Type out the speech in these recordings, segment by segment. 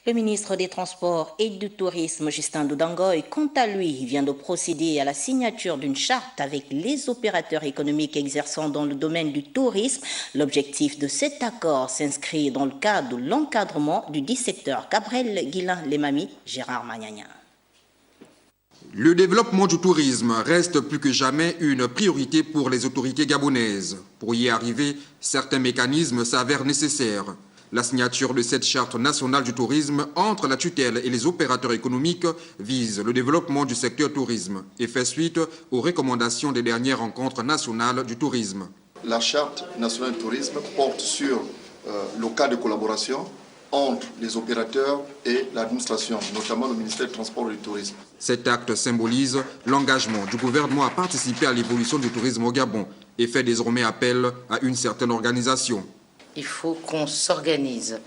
Le ministre des Transports et du Tourisme, Justin Doudangoy, quant à lui, vient de procéder à la signature d'une charte avec les opérateurs économiques exerçant dans le domaine du tourisme. L'objectif de cet accord s'inscrit dans le cadre de l'encadrement du 10 secteurs. Gabriel Guilain-Lemami, Gérard Magnagna. Le développement du tourisme reste plus que jamais une priorité pour les autorités gabonaises. Pour y arriver, certains mécanismes s'avèrent nécessaires. La signature de cette charte nationale du tourisme entre la tutelle et les opérateurs économiques vise le développement du secteur tourisme et fait suite aux recommandations des dernières rencontres nationales du tourisme. La charte nationale du tourisme porte sur le cas de collaboration entre les opérateurs et l'administration, notamment le ministère du Transport et du Tourisme. Cet acte symbolise l'engagement du gouvernement à participer à l'évolution du tourisme au Gabon et fait désormais appel à une certaine organisation. Il faut qu'on s'organise.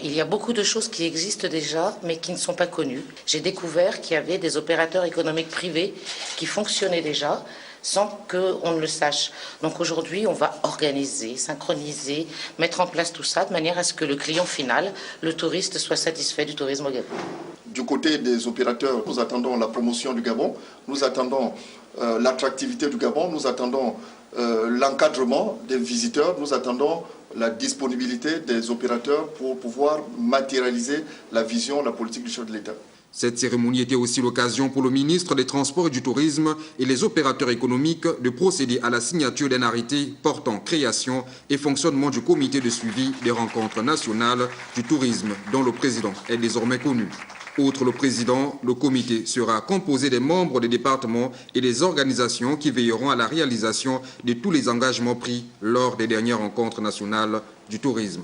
Il y a beaucoup de choses qui existent déjà, mais qui ne sont pas connues. J'ai découvert qu'il y avait des opérateurs économiques privés qui fonctionnaient déjà sans qu'on ne le sache. Donc aujourd'hui, on va organiser, synchroniser, mettre en place tout ça de manière à ce que le client final, le touriste, soit satisfait du tourisme au Gabon. Du côté des opérateurs, nous attendons la promotion du Gabon, nous attendons l'attractivité du Gabon, nous attendons l'encadrement des visiteurs, nous attendons la disponibilité des opérateurs pour pouvoir matérialiser la vision, la politique du chef de l'État. Cette cérémonie était aussi l'occasion pour le ministre des Transports et du Tourisme et les opérateurs économiques de procéder à la signature d'un arrêté portant création et fonctionnement du comité de suivi des rencontres nationales du tourisme dont le président est désormais connu. Outre le président, le comité sera composé des membres des départements et des organisations qui veilleront à la réalisation de tous les engagements pris lors des dernières rencontres nationales du tourisme.